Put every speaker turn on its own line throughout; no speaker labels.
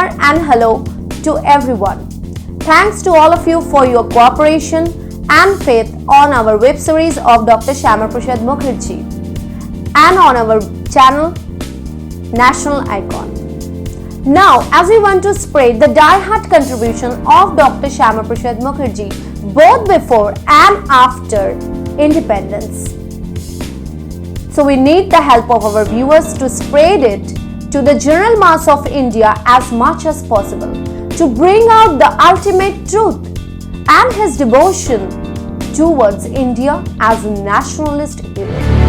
Namaskar and hello to everyone. Thanks to all of you for your cooperation and faith on our web series of Dr. Shyama Prasad Mukherjee and on our channel National Icon. Now, as we want to spread the die-hard contribution of Dr. Shyama Prasad Mukherjee both before and after independence. So we need the help of our viewers to spread it to the general mass of India as much as possible to bring out the ultimate truth and his devotion towards India as a nationalist hero.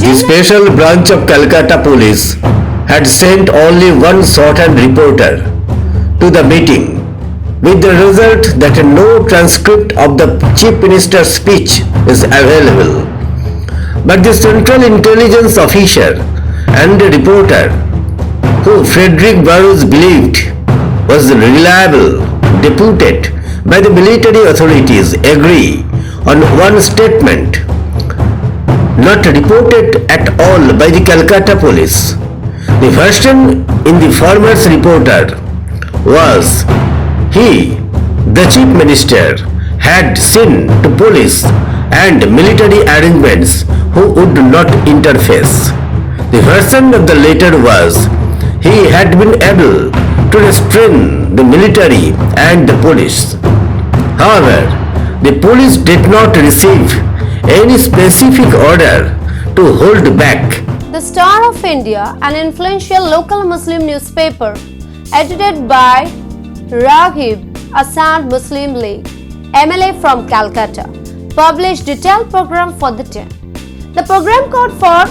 The special branch of Calcutta Police had sent only one shorthand reporter to the meeting, with the result that no transcript of the Chief Minister's speech is available. But the Central Intelligence officer and the reporter, who Frederick Burrows believed was reliable, deputed by the military authorities, agree on one statement not reported at all by the Calcutta Police. The version in the former's reporter was he, the Chief Minister, had seen to police and military arrangements who would not interface. The version of the latter was he had been able to restrain the military and the police. However, the police did not receive any specific order to hold back.
The Star of India, an influential local Muslim newspaper edited by Raghib Azad Muslim League, MLA from Calcutta, published detailed program for the day. The program called for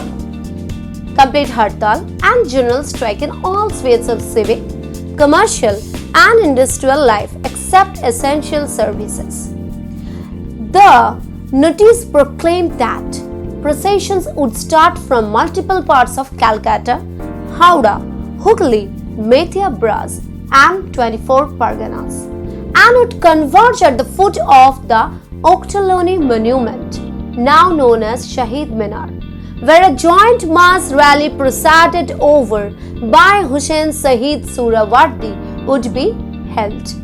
complete hartal and general strike in all spheres of civic, commercial and industrial life except essential services. The notice proclaimed that processions would start from multiple parts of Calcutta, Howrah, Hooghly, Methia Bras and 24 Parganas and would converge at the foot of the Ochterlony Monument, now known as Shahid Minar, where a joint mass rally presided over by Hussain Saeed Suhrawardy would be held.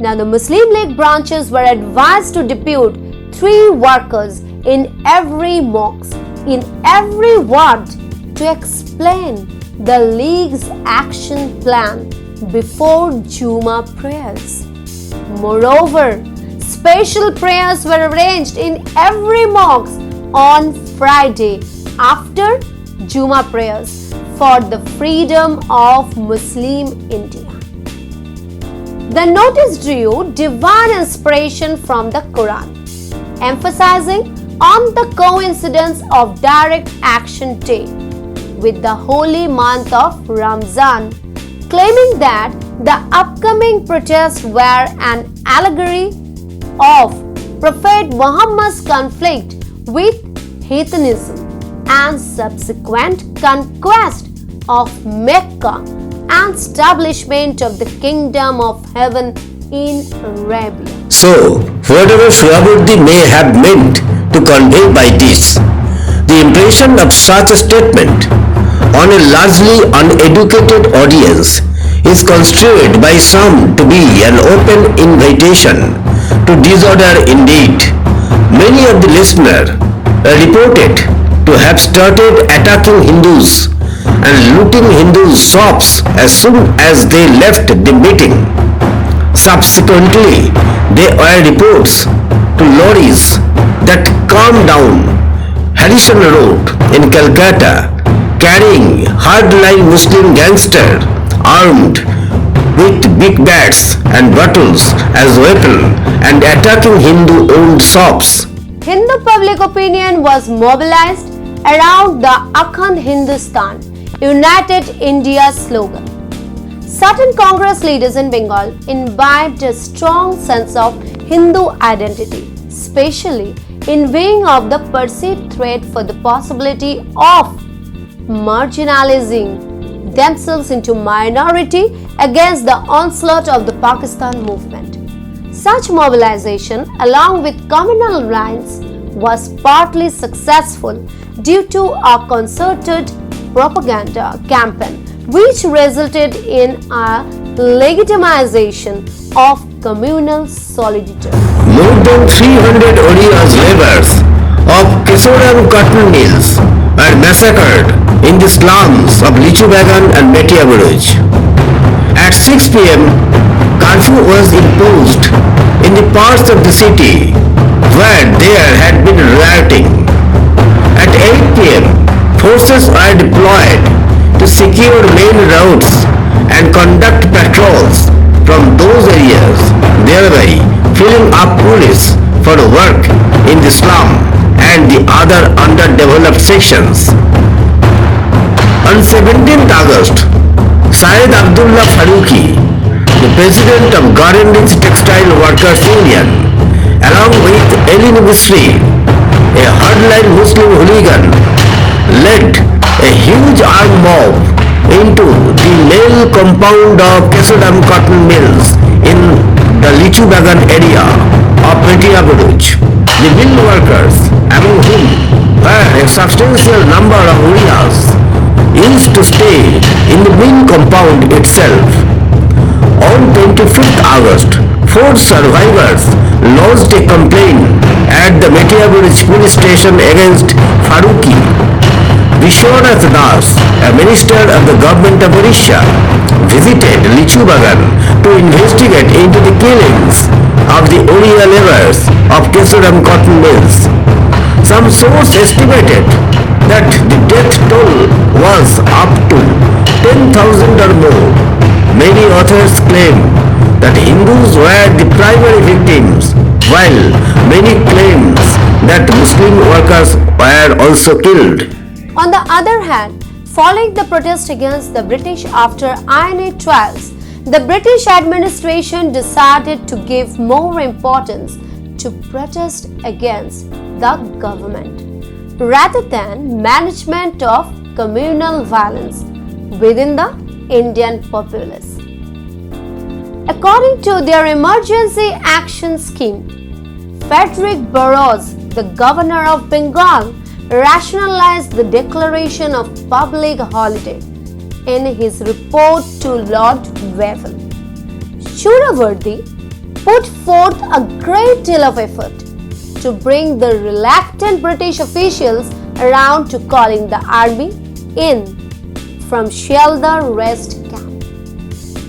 Now the Muslim League branches were advised to depute 3 workers in every mosque, in every ward, to explain the League's action plan before Juma prayers. Moreover, special prayers were arranged in every mosque on Friday after Juma prayers for the freedom of Muslim India. The notice drew divine inspiration from the Quran, emphasizing on the coincidence of Direct Action Day with the holy month of Ramzan, claiming that the upcoming protests were an allegory of Prophet Muhammad's conflict with heathenism and subsequent conquest of Mecca and establishment of the Kingdom of Heaven in Arabia.
So, whatever Suhrawardy may have meant to convey by this, the impression of such a statement on a largely uneducated audience is construed by some to be an open invitation to disorder indeed. Many of the listeners are reported to have started attacking Hindus and looting Hindu shops as soon as they left the meeting. Subsequently, there were reports to lorries that calmed down Harrison Road in Calcutta carrying hardline Muslim gangsters armed with big bats and bottles as weapons and attacking Hindu-owned shops.
Hindu public opinion was mobilized around the Akhand Hindustan, United India slogan. Certain Congress leaders in Bengal imbibed a strong sense of Hindu identity, especially in weighing of the perceived threat for the possibility of marginalizing themselves into minority against the onslaught of the Pakistan movement. Such mobilization, along with communal lines, was partly successful due to a concerted propaganda campaign which resulted in a legitimization of communal solidarity.
More than 300 Odiya's laborers of Kesoram cotton mills were massacred in the slums of Lichubagan and Metia Buruj. At 6 p.m., curfew was imposed in the parts of the city where there had been rioting. At 8 p.m., forces were deployed to secure main roads and conduct patrols from those areas, thereby filling up police for work in the slum and the other underdeveloped sections. On 17th August, Syed Abdullah Farooqi, the president of Garden-Rich Textile Workers Union, along with Elin Misri, a hardline Muslim hooligan, led a huge armed mob into the mail compound of Kesoram cotton mills in the Lichubagan area of Metia Buruj. The mill workers, among whom were a substantial number of Oriyas, used to stay in the mill compound itself. On 25th August, 4 survivors lodged a complaint at the Metia Buruj police station against Farooqi. Vishwanath Das, a minister of the government of Odisha, visited Lichubagan to investigate into the killings of the Oriya laborers of Kesoram cotton mills. Some source estimated that the death toll was up to 10,000 or more. Many authors claim that Hindus were the primary victims, while many claims that Muslim workers were also killed.
On the other hand, following the protest against the British after INA trials, the British administration decided to give more importance to protest against the government rather than management of communal violence within the Indian populace. According to their emergency action scheme, Frederick Burrows, the governor of Bengal, rationalized the declaration of public holiday in his report to Lord Wavell. Suhrawardy put forth a great deal of effort to bring the reluctant British officials around to calling the army in from Shialdah rest camp.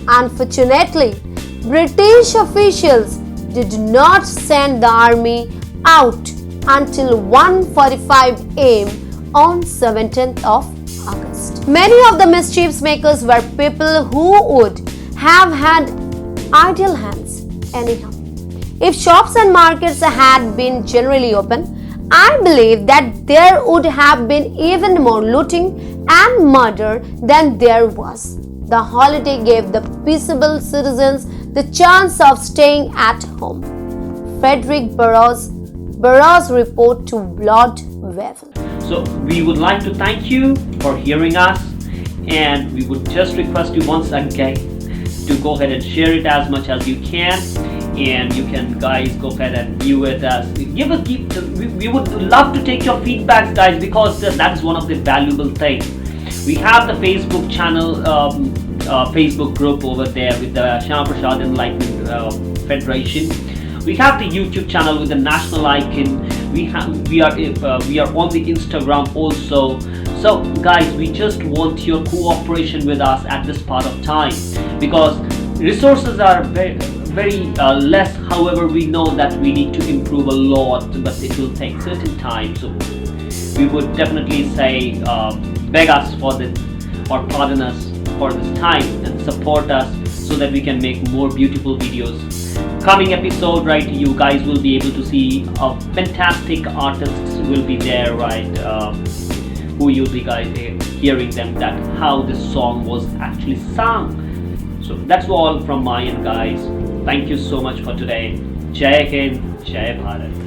Unfortunately, British officials did not send the army out until 1:45 am on 17th of August. Many of the mischief makers were people who would have had idle hands anyhow. If shops and markets had been generally open, I believe that there would have been even more looting and murder than there was. The holiday gave the peaceable citizens the chance of staying at home. Frederick Burrows report to Lord Wavell.
So we would like to thank you for hearing us, and we would just request you once again to go ahead and share it as much as you can, and you can guys go ahead and view it as we would love to take your feedbacks, guys, because that's one of the valuable things. We have the Facebook channel, Facebook group over there with the Shyama Prasad Enlightenment Federation. We have the YouTube channel with the national icon. We are on the Instagram also. So guys, we just want your cooperation with us at this part of time, because resources are very less. However, we know that we need to improve a lot, but it will take certain time. So we would definitely say beg us for this, or pardon us for this time, and support us so that we can make more beautiful videos. Coming episode, right, you guys will be able to see fantastic artists will be there, right, who you'll be guys hearing them, that how this song was actually sung. So that's all from my end, guys. Thank you so much for today. Jai Hind, Jai Bharat.